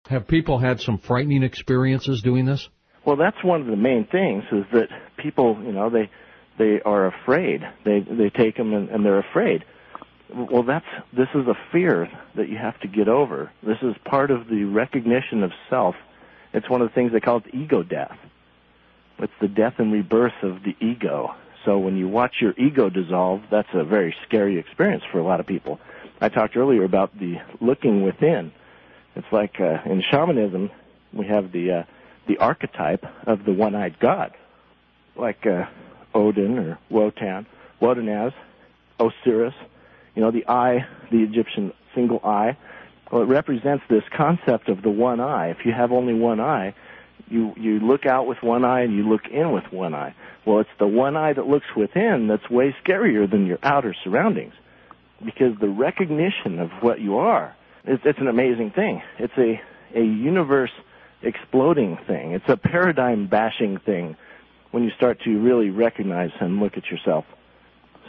Have people had some frightening experiences doing this? Well, that's one of the main things, is that people, they are afraid. They take them and they're afraid. Well, this is a fear that you have to get over. This is part of the recognition of self. It's one of the things they call it ego death. It's the death and rebirth of the ego. So when you watch your ego dissolve, that's a very scary experience for a lot of people. I talked earlier about the looking within. It's like in shamanism, we have the archetype of the one-eyed god, like Odin or Wotan, Wotanaz, Osiris. The eye, the Egyptian single eye. Well, it represents this concept of the one eye. If you have only one eye, you look out with one eye and you look in with one eye. Well, it's the one eye that looks within that's way scarier than your outer surroundings, because the recognition of what you are, it's an amazing thing. It's a universe exploding thing. It's a paradigm bashing thing when you start to really recognize and look at yourself.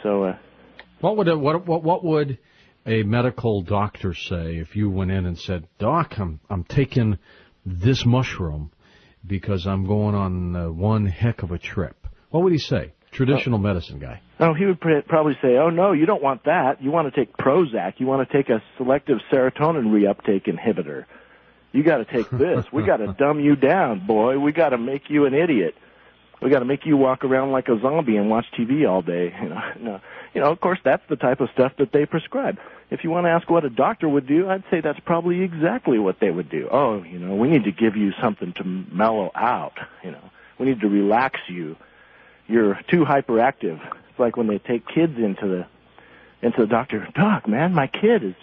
So, what would a medical doctor say if you went in and said, "Doc, I'm taking this mushroom because I'm going on one heck of a trip"? What would he say? Traditional medicine guy. Oh, he would probably say, "Oh no, you don't want that. You want to take Prozac. You want to take a selective serotonin reuptake inhibitor. You got to take this. We got to dumb you down, boy. We got to make you an idiot. We got to make you walk around like a zombie and watch TV all day." No. Of course, that's the type of stuff that they prescribe. If you want to ask what a doctor would do, I'd say that's probably exactly what they would do. Oh, we need to give you something to mellow out. We need to relax you. You're too hyperactive. It's like when they take kids into the doctor. "Doc, man, my kid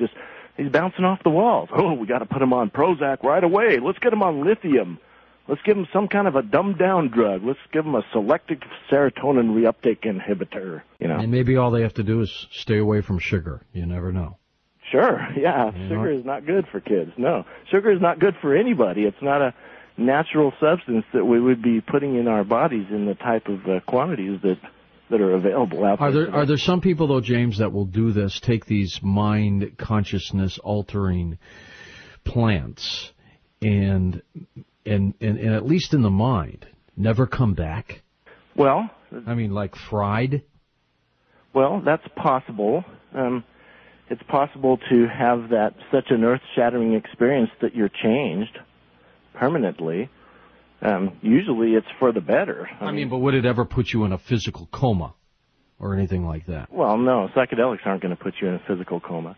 he's bouncing off the walls. Oh, we got to put him on Prozac right away. Let's get him on lithium. Let's give him some kind of a dumbed-down drug. Let's give him a selective serotonin reuptake inhibitor." And maybe all they have to do is stay away from sugar. You never know. Sure, yeah. Sugar is not good for kids. No, sugar is not good for anybody. It's not a natural substance that we would be putting in our bodies in the type of quantities that are available out there. Are there some people, though, James, that will do this, take these mind consciousness-altering plants and at least in the mind, never come back? Well, like fried? Well, that's possible. It's possible to have such an earth-shattering experience that you're changed permanently. Usually it's for the better. But would it ever put you in a physical coma or anything like that? Well, no. Psychedelics aren't going to put you in a physical coma.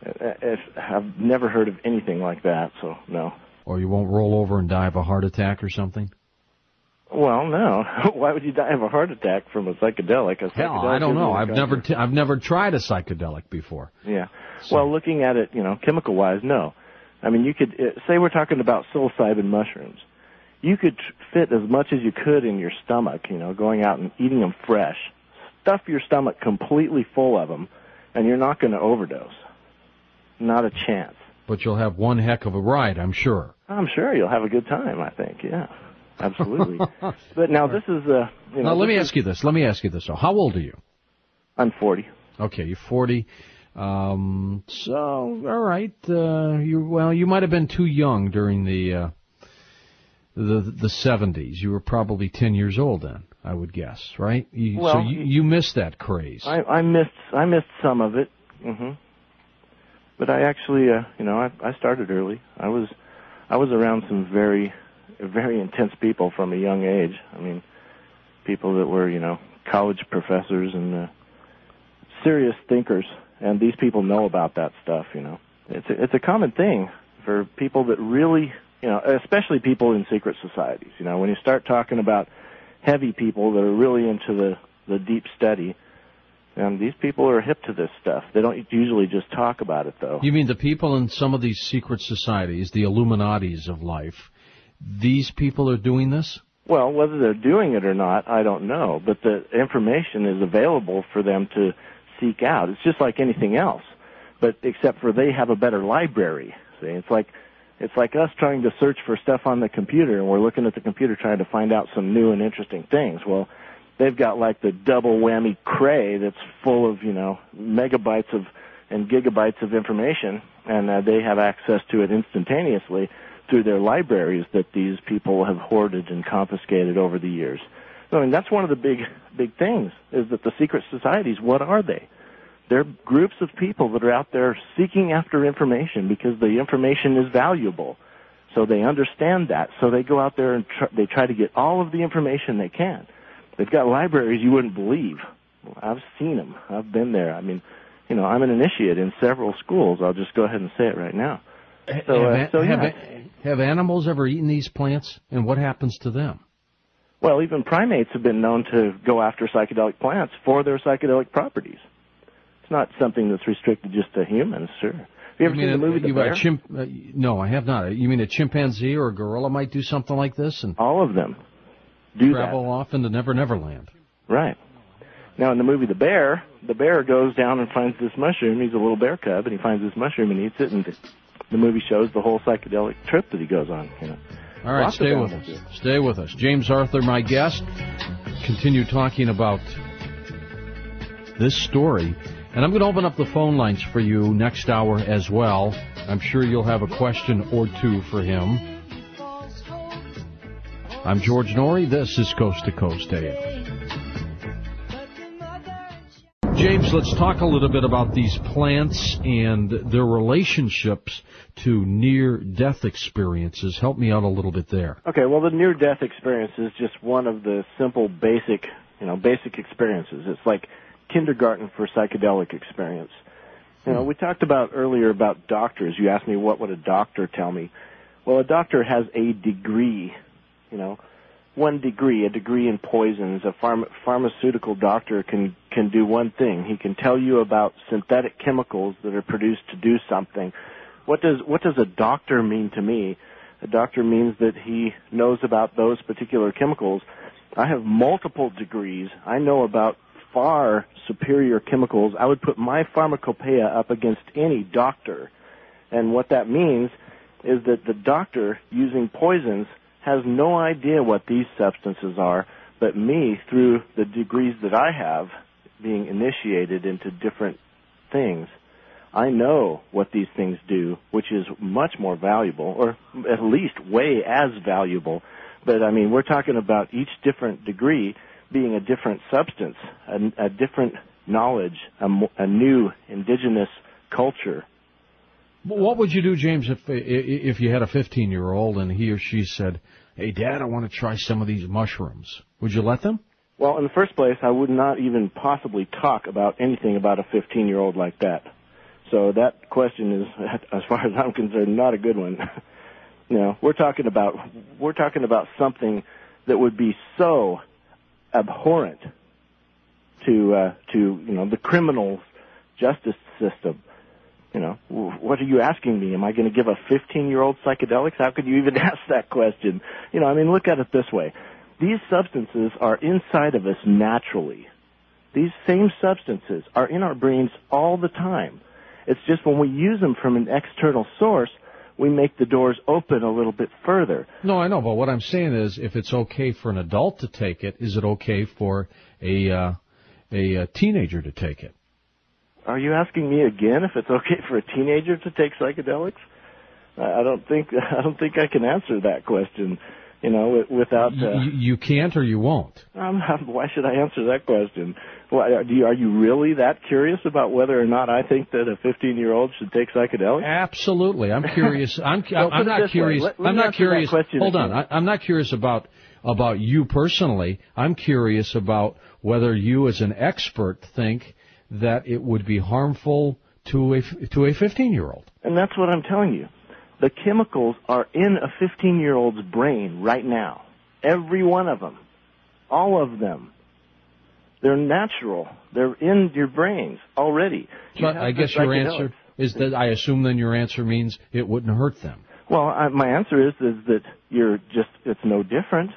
I've never heard of anything like that, so no. Or you won't roll over and die of a heart attack or something? Well, no. Why would you die of a heart attack from a psychedelic? Hell, I don't know. I've never tried a psychedelic before. Yeah. So. Well, looking at it, chemical-wise, no. You could say we're talking about psilocybin mushrooms. You could fit as much as you could in your stomach, going out and eating them fresh. Stuff your stomach completely full of them, and you're not going to overdose. Not a chance. But you'll have one heck of a ride, I'm sure. I'm sure you'll have a good time, I think, yeah. Absolutely. But now this is, Now, let me ask you this. So, how old are you? I'm 40. Okay, you're 40. All right. You might have been too young during the 70s. You were probably 10 years old then, I would guess, right? So you missed that craze. I missed some of it. Mm-hmm. But I actually, I started early. I was around some very, very intense people from a young age. People that were, college professors and serious thinkers. And these people know about that stuff, It's a common thing for people that really, especially people in secret societies. When you start talking about heavy people that are really into the deep study, and these people are hip to this stuff. They don't usually just talk about it, though. You mean the people in some of these secret societies, the Illuminatis of life, these people are doing this? Well, whether they're doing it or not, I don't know. But the information is available for them to seek out. It's just like anything else, but except for they have a better library. See, it's like us trying to search for stuff on the computer, and we're looking at the computer trying to find out some new and interesting things. Well, they've got like the double whammy Cray that's full of, megabytes and gigabytes of information, and they have access to it instantaneously through their libraries that these people have hoarded and confiscated over the years. I mean, that's one of the big things, is that the secret societies, what are they? They're groups of people that are out there seeking after information because the information is valuable. So they understand that. So they go out there and they try to get all of the information they can. They've got libraries you wouldn't believe. I've seen them. I've been there. I mean, I'm an initiate in several schools. I'll just go ahead and say it right now. Have animals ever eaten these plants, and what happens to them? Well, even primates have been known to go after psychedelic plants for their psychedelic properties. It's not something that's restricted just to humans, sure. Have you ever seen the movie The Bear? No, I have not. You mean a chimpanzee or a gorilla might do something like this? And all of them do travel off into Never Never Land. Right. Now, in the movie The Bear goes down and finds this mushroom. He's a little bear cub, and he finds this mushroom and eats it, and the movie shows the whole psychedelic trip that he goes on. All right, stay with us. Stay with us. James Arthur, my guest. Continue talking about this story. And I'm going to open up the phone lines for you next hour as well. I'm sure you'll have a question or two for him. I'm George Norrie. This is Coast to Coast AM. James, let's talk a little bit about these plants and their relationships to near-death experiences. Help me out a little bit there. Okay, well, the near-death experience is just one of the simple, basic experiences. It's like kindergarten for psychedelic experience. We talked about earlier about doctors. You asked me what would a doctor tell me. Well, a doctor has a degree, one degree, a degree in poisons. A pharmaceutical doctor can do one thing. He can tell you about synthetic chemicals that are produced to do something. What does a doctor mean to me? A doctor means that he knows about those particular chemicals. I have multiple degrees. I know about far superior chemicals. I would put my pharmacopoeia up against any doctor. And what that means is that the doctor using poisons has no idea what these substances are, but me, through the degrees that I have, being initiated into different things, I know what these things do, which is much more valuable, or at least way as valuable. But, I mean, we're talking about each different degree being a different substance, a different knowledge, a new indigenous culture. What would you do, James, if you had a 15-year-old and he or she said, "Hey, Dad, I want to try some of these mushrooms"? Would you let them? Well, in the first place, I would not even possibly talk about anything about a 15-year-old like that. So that question is, as far as I'm concerned, not a good one. We're talking about something that would be so abhorrent to the criminal justice system. What are you asking me? Am I going to give a 15-year-old psychedelics? How could you even ask that question? Look at it this way. These substances are inside of us naturally. These same substances are in our brains all the time. It's just when we use them from an external source, we make the doors open a little bit further. No, I know, but what I'm saying is, if it's okay for an adult to take it, is it okay for a teenager to take it? Are you asking me again if it's okay for a teenager to take psychedelics? I don't think I can answer that question. Without. You can't or you won't. Why should I answer that question? Are you really that curious about whether or not I think that a 15-year-old should take psychedelics? Absolutely. I'm curious. I'm not curious. I'm not curious. Hold on. I'm not curious about you personally. I'm curious about whether you, as an expert, think that it would be harmful to a 15-year-old. And that's what I'm telling you. The chemicals are in a 15-year-old's brain right now. Every one of them. All of them. They're natural. They're in your brains already. But I guess your answer is that, I assume then your answer means it wouldn't hurt them. Well, my answer is that it's no different.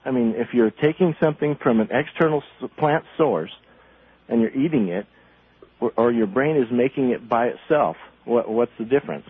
I mean, if you're taking something from an external plant source and you're eating it, or your brain is making it by itself, what's the difference?